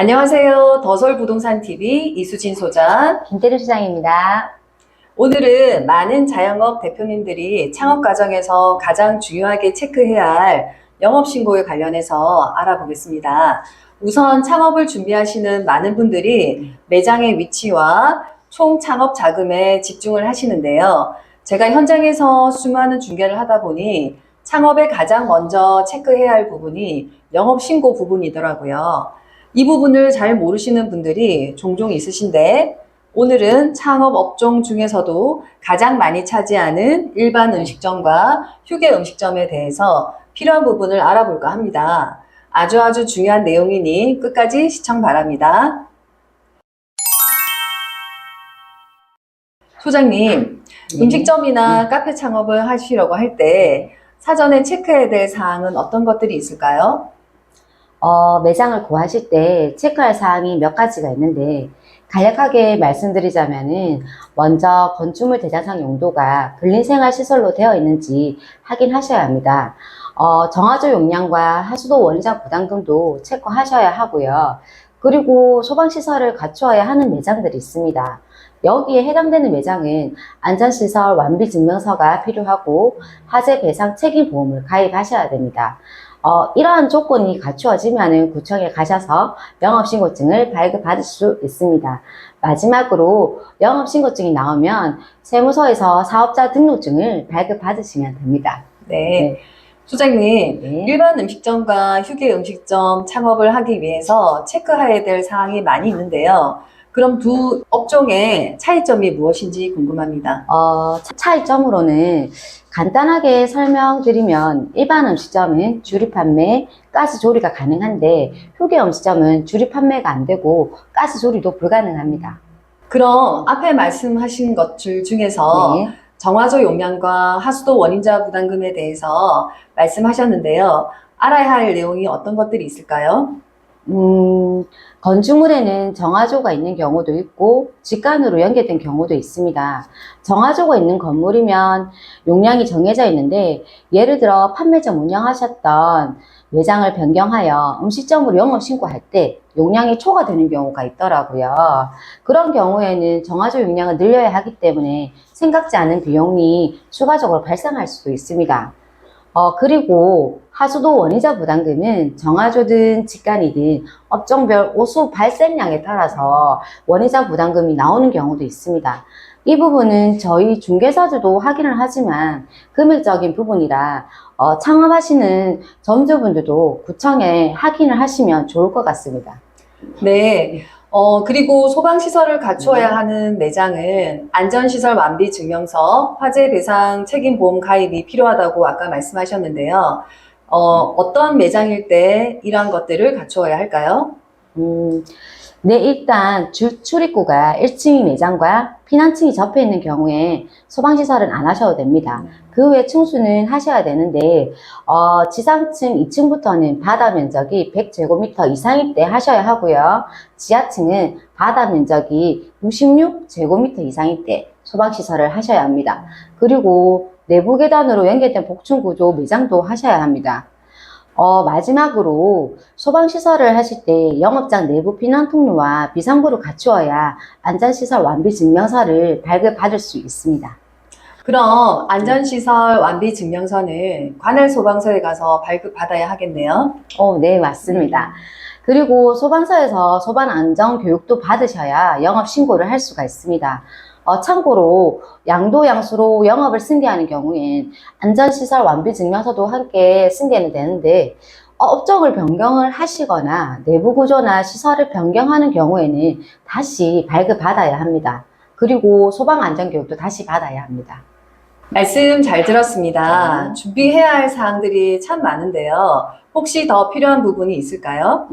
안녕하세요. 더솔부동산TV 이수진 소장. 김태리 소장입니다. 오늘은 많은 자영업 대표님들이 창업 과정에서 가장 중요하게 체크해야 할 영업신고에 관련해서 알아보겠습니다. 우선 창업을 준비하시는 많은 분들이 매장의 위치와 총 창업 자금에 집중을 하시는데요. 제가 현장에서 수많은 중개를 하다 보니 창업에 가장 먼저 체크해야 할 부분이 영업신고 부분이더라고요. 이 부분을 잘 모르시는 분들이 종종 있으신데 오늘은 창업 업종 중에서도 가장 많이 차지하는 일반 음식점과 휴게 음식점에 대해서 필요한 부분을 알아볼까 합니다. 아주 중요한 내용이니 끝까지 시청 바랍니다. 소장님, 음식점이나 카페 창업을 하시려고 할 때 사전에 체크해야 될 사항은 어떤 것들이 있을까요? 매장을 구하실 때 체크할 사항이 몇 가지가 있는데 간략하게 말씀드리자면은 먼저 건축물 대장상 용도가 근린생활시설로 되어 있는지 확인하셔야 합니다. 정화조 용량과 하수도 원리자 부담금도 체크하셔야 하고요. 그리고 소방시설을 갖추어야 하는 매장들이 있습니다. 여기에 해당되는 매장은 안전시설 완비증명서가 필요하고 화재 배상 책임보험을 가입하셔야 됩니다. 이러한 조건이 갖추어지면 구청에 가셔서 영업신고증을 발급받을 수 있습니다. 마지막으로 영업신고증이 나오면 세무서에서 사업자 등록증을 발급받으시면 됩니다. 네. 소장님, 네. 일반 음식점과 휴게 음식점 창업을 하기 위해서 체크해야 될 사항이 많이 있는데요. 그럼 두 업종의 차이점이 무엇인지 궁금합니다. 차이점으로는 간단하게 설명드리면 일반 음식점은 주류 판매, 가스 조리가 가능한데 휴게 음식점은 주류 판매가 안 되고 가스 조리도 불가능합니다. 그럼 앞에 말씀하신 것들 중에서 네. 정화조 용량과 하수도 원인자 부담금에 대해서 말씀하셨는데요. 알아야 할 내용이 어떤 것들이 있을까요? 건축물에는 정화조가 있는 경우도 있고 직관으로 연결된 경우도 있습니다. 정화조가 있는 건물이면 용량이 정해져 있는데 예를 들어 판매점 운영하셨던 매장을 변경하여 음식점으로 영업신고할 때 용량이 초과되는 경우가 있더라고요. 그런 경우에는 정화조 용량을 늘려야 하기 때문에 생각지 않은 비용이 추가적으로 발생할 수도 있습니다. 그리고 하수도 원이자 부담금은 정화조든 직관이든 업종별 오수 발생량에 따라서 원이자 부담금이 나오는 경우도 있습니다. 이 부분은 저희 중개사들도 확인을 하지만 금액적인 부분이라 창업하시는 점주분들도 구청에 확인을 하시면 좋을 것 같습니다. 네. 그리고 소방시설을 갖추어야 하는 매장은 안전시설 완비 증명서, 화재 배상 책임보험 가입이 필요하다고 아까 말씀하셨는데요. 어떤 매장일 때 이러한 것들을 갖추어야 할까요? 네, 일단 출입구가 1층이 매장과 피난층이 접해 있는 경우에 소방시설은 안 하셔도 됩니다. 그 외 층수는 하셔야 되는데 지상층 2층부터는 바다 면적이 100제곱미터 이상일 때 하셔야 하고요. 지하층은 바다 면적이 66제곱미터 이상일 때 소방시설을 하셔야 합니다. 그리고 내부 계단으로 연결된 복층구조 매장도 하셔야 합니다. 마지막으로 소방시설을 하실 때 영업장 내부 피난 통로와 비상구를 갖추어야 안전시설 완비 증명서를 발급받을 수 있습니다. 그럼 안전시설 완비 증명서는 관할 소방서에 가서 발급받아야 하겠네요. 네, 맞습니다. 그리고 소방서에서 소방안전교육도 받으셔야 영업신고를 할 수가 있습니다. 참고로 양도 양수로 영업을 승계하는 경우엔 안전시설 완비증명서도 함께 승계는 되는데 업종을 변경을 하시거나 내부 구조나 시설을 변경하는 경우에는 다시 발급받아야 합니다. 그리고 소방안전교육도 다시 받아야 합니다. 말씀 잘 들었습니다. 준비해야 할 사항들이 참 많은데요. 혹시 더 필요한 부분이 있을까요?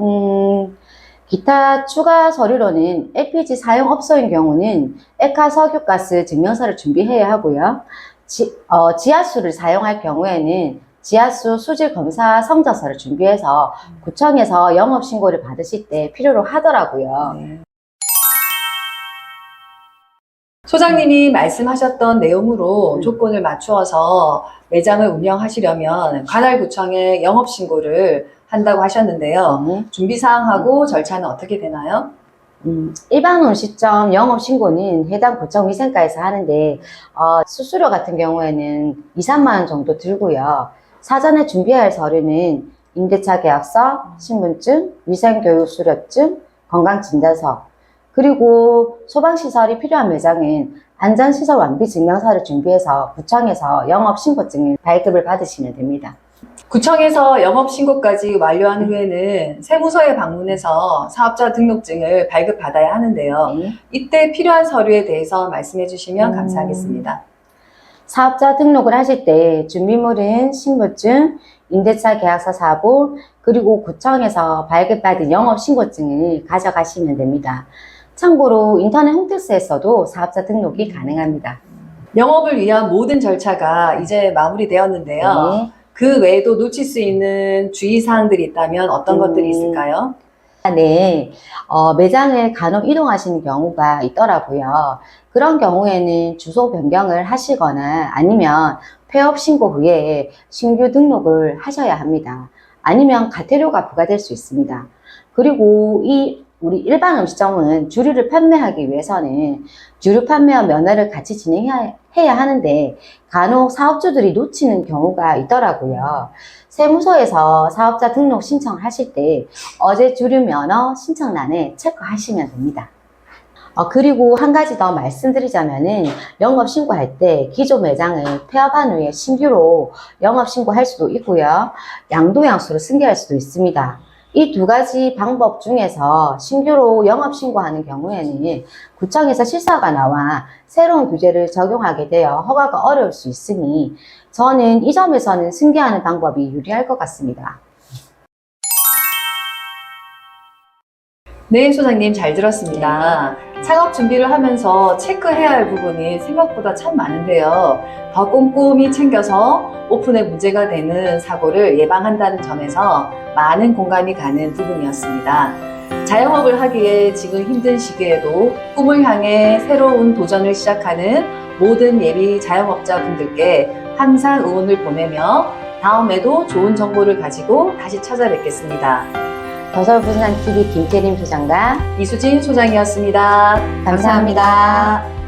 기타 추가 서류로는 LPG 사용업소인 경우는 액화 석유가스 증명서를 준비해야 하고요. 지하수를 사용할 경우에는 지하수 수질 검사 성적서를 준비해서 구청에서 영업신고를 받으실 때 필요로 하더라고요. 네. 소장님이 말씀하셨던 내용으로 조건을 맞추어서 매장을 운영하시려면 관할구청에 영업신고를 한다고 하셨는데요. 네. 준비사항하고 절차는 어떻게 되나요? 일반 음식점 영업신고는 해당 구청 위생과에서 하는데 수수료 같은 경우에는 2, 3만 원 정도 들고요. 사전에 준비해야 할 서류는 임대차 계약서, 신분증, 위생교육 수료증, 건강진단서, 그리고 소방시설이 필요한 매장은 안전시설 완비 증명서를 준비해서 구청에서 영업신고증을 발급을 받으시면 됩니다. 구청에서 영업신고까지 완료한 후에는 세무서에 방문해서 사업자 등록증을 발급받아야 하는데요. 네. 이때 필요한 서류에 대해서 말씀해 주시면 감사하겠습니다. 사업자 등록을 하실 때 준비물은 신분증, 임대차 계약서 사본, 그리고 구청에서 발급받은 영업신고증을 가져가시면 됩니다. 참고로 인터넷 홈택스에서도 사업자 등록이 가능합니다. 영업을 위한 모든 절차가 이제 마무리되었는데요. 네. 그 외에도 놓칠 수 있는 주의사항들이 있다면 어떤 것들이 있을까요? 네, 매장을 간혹 이동하시는 경우가 있더라고요. 그런 경우에는 주소 변경을 하시거나 아니면 폐업 신고 후에 신규 등록을 하셔야 합니다. 아니면 과태료가 부과될 수 있습니다. 그리고 우리 일반 음식점은 주류를 판매하기 위해서는 주류 판매와 면허를 같이 진행해야 하는데 간혹 사업주들이 놓치는 경우가 있더라고요. 세무서에서 사업자 등록 신청하실 때 어제 주류 면허 신청란에 체크하시면 됩니다. 그리고 한 가지 더 말씀드리자면은 영업신고할 때 기존 매장을 폐업한 후에 신규로 영업신고할 수도 있고요. 양도양수로 승계할 수도 있습니다. 이 두 가지 방법 중에서 신규로 영업신고하는 경우에는 구청에서 실사가 나와 새로운 규제를 적용하게 되어 허가가 어려울 수 있으니 저는 이 점에서는 승계하는 방법이 유리할 것 같습니다. 네, 소장님 잘 들었습니다. 창업 준비를 하면서 체크해야 할 부분이 생각보다 참 많은데요. 더 꼼꼼히 챙겨서 오픈에 문제가 되는 사고를 예방한다는 점에서 많은 공감이 가는 부분이었습니다. 자영업을 하기에 지금 힘든 시기에도 꿈을 향해 새로운 도전을 시작하는 모든 예비 자영업자분들께 항상 응원을 보내며 다음에도 좋은 정보를 가지고 다시 찾아뵙겠습니다. 더서울부동산TV 김태림 소장과 이수진 소장이었습니다. 감사합니다.